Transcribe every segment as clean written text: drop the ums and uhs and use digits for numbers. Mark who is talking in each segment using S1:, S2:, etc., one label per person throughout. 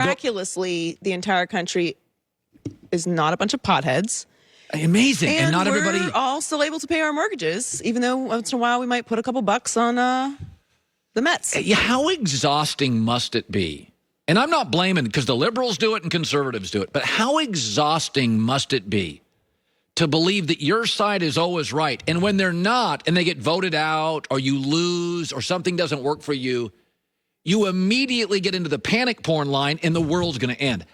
S1: Miraculously, the entire country is not a bunch of potheads.
S2: Amazing. And not everybody.
S1: We're all still able to pay our mortgages, even though once in a while we might put a couple bucks on the Mets.
S2: Yeah, how exhausting must it be? And I'm not blaming, because the liberals do it and conservatives do it, but how exhausting must it be to believe that your side is always right, and when they're not, and they get voted out, or you lose, or something doesn't work for you, you immediately get into the panic porn line, and the world's going to end.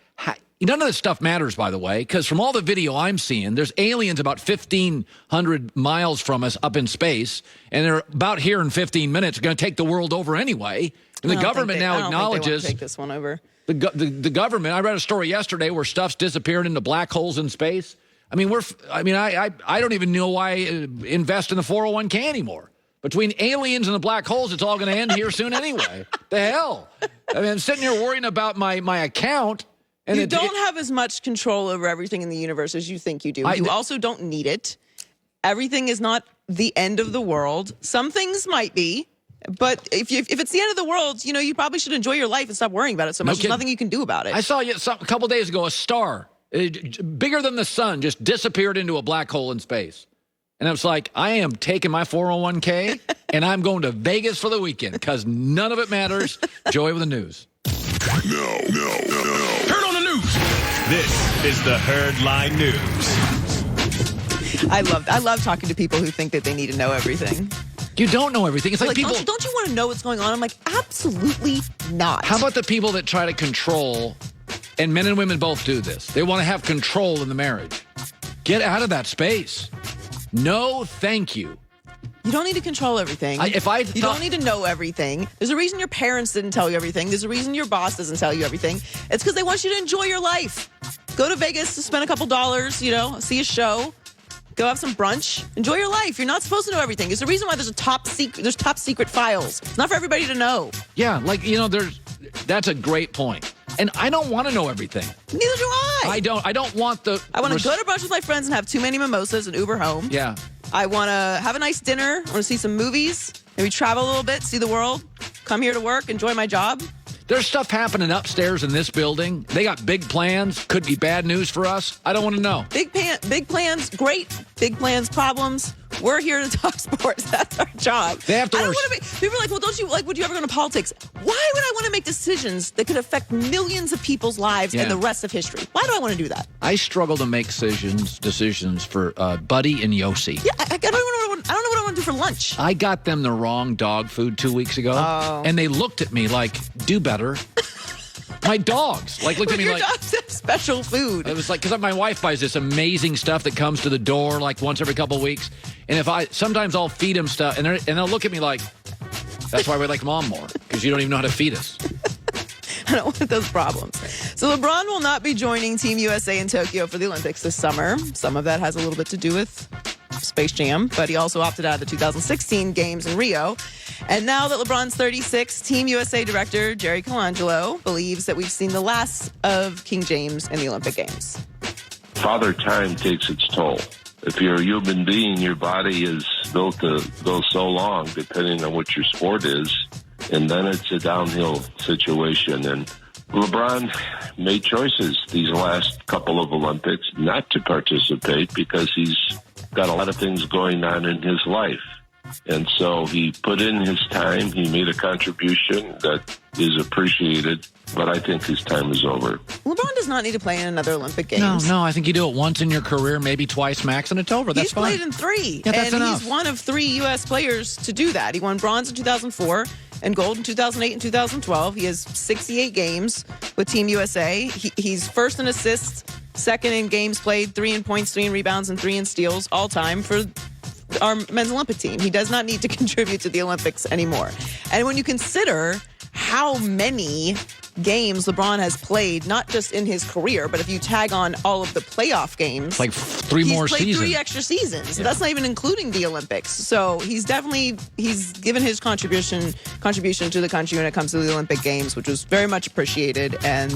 S2: None of this stuff matters, by the way, because from all the video I'm seeing, there's aliens about 1,500 miles from us up in space, and they're about here in 15 minutes. They're going to take the world over anyway. And the government now acknowledges.
S1: Take this one over.
S2: The government. I read a story yesterday where stuff's disappearing into black holes in space. I mean, I don't even know why I invest in the 401k anymore. Between aliens and the black holes, it's all going to end here soon anyway. The hell? I mean, I'm sitting here worrying about my account. And
S1: you don't have as much control over everything in the universe as you think you do. You also don't need it. Everything is not the end of the world. Some things might be, but if it's the end of the world, you probably should enjoy your life and stop worrying about it so much. There's nothing you can do about it.
S2: I saw a couple days ago a star bigger than the sun just disappeared into a black hole in space. And I was like, I am taking my 401k and I'm going to Vegas for the weekend because none of it matters. Joy with the news.
S3: No. Heard on the news. This is the Herdline News.
S1: I love talking to people who think that they need to know everything.
S2: You don't know everything. It's like people.
S1: Don't you want to know what's going on? I'm like, absolutely not.
S2: How about the people that try to control, and men and women both do this. They want to have control in the marriage. Get out of that space. No, thank you.
S1: You don't need to control everything. You don't need to know everything. There's a reason your parents didn't tell you everything. There's a reason your boss doesn't tell you everything. It's because they want you to enjoy your life. Go to Vegas to spend a couple dollars, see a show. Go have some brunch. Enjoy your life. You're not supposed to know everything. There's a reason why there's top secret files. It's not for everybody to know.
S2: Yeah, that's a great point. And I don't want to know everything.
S1: Neither do I.
S2: I don't want the...
S1: I want to go to brunch with my friends and have too many mimosas and Uber home.
S2: Yeah.
S1: I want to have a nice dinner. I want to see some movies. Maybe travel a little bit, see the world. Come here to work, enjoy my job.
S2: There's stuff happening upstairs in this building. They got big plans. Could be bad news for us. I don't want to know.
S1: Big plans, great. Big plans, problems. We're here to talk sports. That's our job.
S2: They have to.
S1: People are like, well, don't you would you ever go into politics? Why would I want to make decisions that could affect millions of people's lives and the rest of history? Why do I want to do that?
S2: I struggle to make decisions for Buddy and Yossi.
S1: Yeah, I don't know what I want to do for lunch.
S2: I got them the wrong dog food 2 weeks ago, and they looked at me like, do better. My dogs looked at me
S1: your dogs have special food.
S2: It was like, because my wife buys this amazing stuff that comes to the door like once every couple of weeks, and sometimes I'll feed them stuff, and they'll look at me like, that's why we like Mom more, because you don't even know how to feed us.
S1: I don't want those problems. So LeBron will not be joining Team USA in Tokyo for the Olympics this summer. Some of that has a little bit to do with Space Jam, but he also opted out of the 2016 games in Rio. And now that LeBron's 36, Team USA director Jerry Colangelo believes that we've seen the last of King James in the Olympic Games.
S4: Father Time takes its toll. If you're a human being, your body is built to go so long, depending on what your sport is, and then it's a downhill situation. And LeBron made choices these last couple of Olympics not to participate because he's got a lot of things going on in his life. And so he put in his time. He made a contribution that is appreciated, but I think his time is over.
S1: LeBron does not need to play in another Olympic Games.
S2: No, I think you do it once in your career, maybe twice max, and it's over. That's fine.
S1: He's played in 3,
S2: yeah, that's enough.
S1: He's one of 3 U.S. players to do that. He won bronze in 2004 and gold in 2008 and 2012. He has 68 games with Team USA. He's first in assists, second in games played, 3 in points, 3 in rebounds, and 3 in steals all time for our men's Olympic team. He does not need to contribute to the Olympics anymore. And when you consider how many games LeBron has played, not just in his career, but if you tag on all of the playoff games,
S2: like 3 more seasons.
S1: He's played 3 extra seasons. Yeah. That's not even including the Olympics. So he's given his contribution to the country when it comes to the Olympic Games, which was very much appreciated. And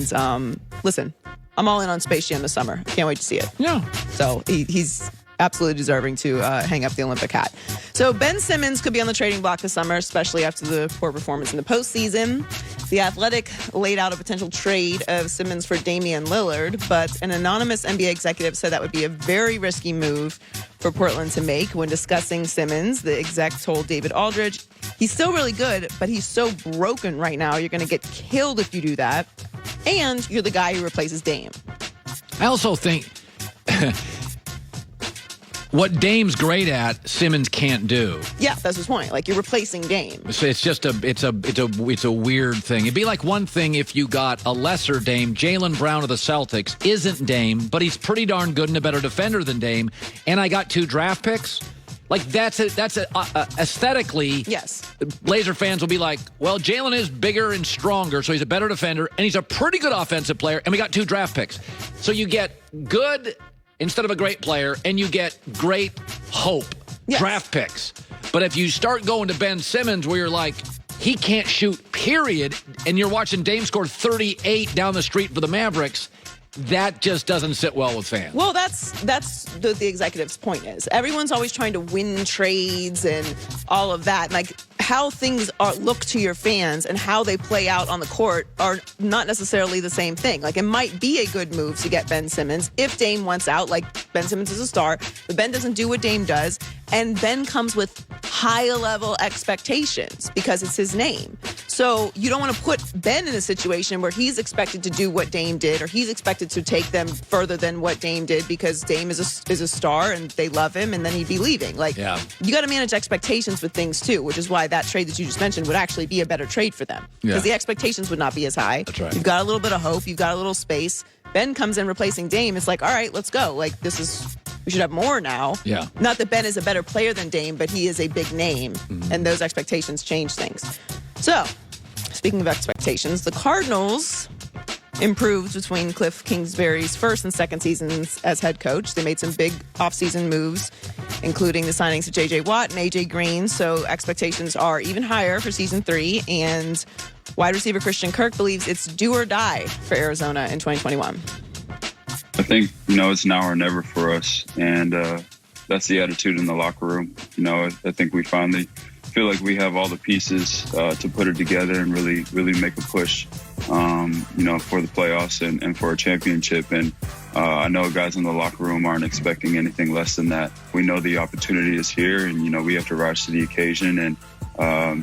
S1: listen, I'm all in on Space Jam this summer. I can't wait to see it.
S2: Yeah.
S1: So he's absolutely deserving to hang up the Olympic hat. So Ben Simmons could be on the trading block this summer, especially after the poor performance in the postseason. The Athletic laid out a potential trade of Simmons for Damian Lillard, but an anonymous NBA executive said that would be a very risky move for Portland to make. When discussing Simmons, the exec told David Aldridge, he's still really good, but he's so broken right now, you're going to get killed if you do that. And you're the guy who replaces Dame.
S2: I also think what Dame's great at, Simmons can't do.
S1: Yeah, that's his point. Like, you're replacing Dame.
S2: It's just it's a weird thing. It'd be like one thing if you got a lesser Dame. Jaylen Brown of the Celtics isn't Dame, but he's pretty darn good and a better defender than Dame. And I got 2 draft picks. Like, that's aesthetically.
S1: Yes.
S2: Blazer fans will be like, well, Jaylen is bigger and stronger, so he's a better defender, and he's a pretty good offensive player, and we got 2 draft picks. So you get good instead of a great player, and you get great hope, draft picks. But if you start going to Ben Simmons where you're like, he can't shoot, period, and you're watching Dame score 38 down the street for the Mavericks, that just doesn't sit well with fans.
S1: Well, that's the executive's point is. Everyone's always trying to win trades and all of that. Like, how things look to your fans and how they play out on the court are not necessarily the same thing. Like, it might be a good move to get Ben Simmons if Dame wants out. Like, Ben Simmons is a star, but Ben doesn't do what Dame does. And Ben comes with high-level expectations because it's his name. So you don't want to put Ben in a situation where he's expected to do what Dame did, or he's expected to take them further than what Dame did because Dame is a star and they love him, and then he'd be leaving. Like, you got to manage expectations with things too, which is why that trade that you just mentioned would actually be a better trade for them because the expectations would not be as high.
S2: That's right.
S1: You've got a little bit of hope. You've got a little space. Ben comes in replacing Dame. It's like, all right, let's go. Like, we should have more now.
S2: Yeah.
S1: Not that Ben is a better player than Dame, but he is a big name, and those expectations change things. So, speaking of expectations, the Cardinals improved between Cliff Kingsbury's first and second seasons as head coach. They made some big offseason moves, including the signings of J.J. Watt and A.J. Green, so expectations are even higher for season 3, and wide receiver Christian Kirk believes it's do or die for Arizona in 2021.
S5: I think, it's now or never for us, and that's the attitude in the locker room. I think we finally feel like we have all the pieces to put it together and really make a push, for the playoffs and for a championship. And I know guys in the locker room aren't expecting anything less than that. We know the opportunity is here, and, we have to rise to the occasion, and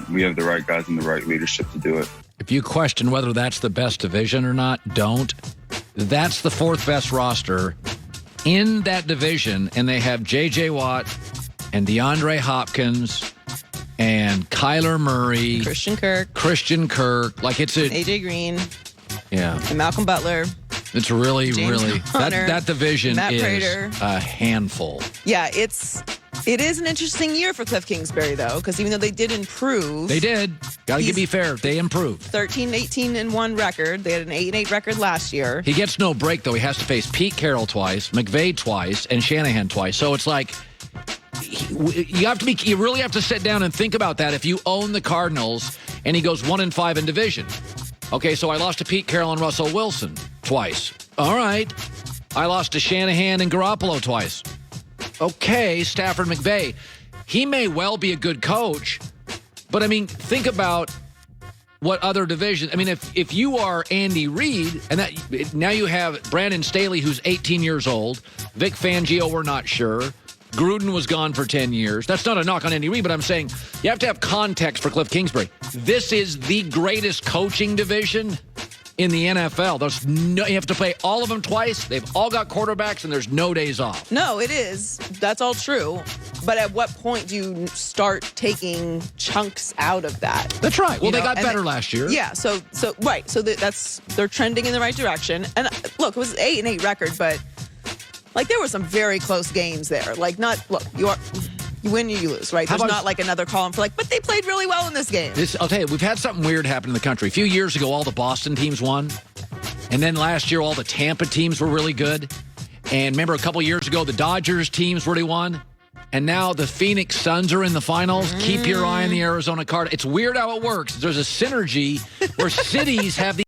S5: we have the right guys and the right leadership to do it.
S2: If you question whether that's the best division or not, don't. That's the 4th best roster in that division, and they have J.J. Watt and DeAndre Hopkins and Kyler Murray. Christian Kirk. Like, it's a...
S1: A.J. Green.
S2: Yeah.
S1: And Malcolm Butler.
S2: It's really,
S1: James
S2: really...
S1: Conner,
S2: that division
S1: Matt
S2: is
S1: Prater.
S2: A handful.
S1: Yeah, it is an interesting year for Cliff Kingsbury, though, because even though they did improve...
S2: They did. Got to be fair. They improved.
S1: 13-18-1 record. They had an 8-8 record last year.
S2: He gets no break, though. He has to face Pete Carroll twice, McVay twice, and Shanahan twice. So it's like... You really have to sit down and think about that if you own the Cardinals and he goes 1-5 in division. Okay, so I lost to Pete Carroll and Russell Wilson twice. All right. I lost to Shanahan and Garoppolo twice. Okay, Stafford McVay. He may well be a good coach, but think about what other divisions. If you are Andy Reid, and now you have Brandon Staley, who's 18 years old, Vic Fangio, we're not sure. Gruden was gone for 10 years. That's not a knock on Andy Reid, but I'm saying you have to have context for Cliff Kingsbury. This is the greatest coaching division in the NFL. You have to play all of them twice. They've all got quarterbacks, and there's no days off.
S1: No, it is. That's all true. But at what point do you start taking chunks out of that?
S2: That's right. Well, they got better last year.
S1: Yeah. So right. So they're trending in the right direction. And look, it was an 8-8 record, but there were some very close games there. You win or you lose, right? There's not another column for but they played really well in this game.
S2: I'll tell you, we've had something weird happen in the country. A few years ago, all the Boston teams won. And then last year, all the Tampa teams were really good. And remember a couple years ago, the Dodgers teams really won. And now the Phoenix Suns are in the finals. Keep your eye on the Arizona Cardinals. It's weird how it works. There's a synergy where cities have the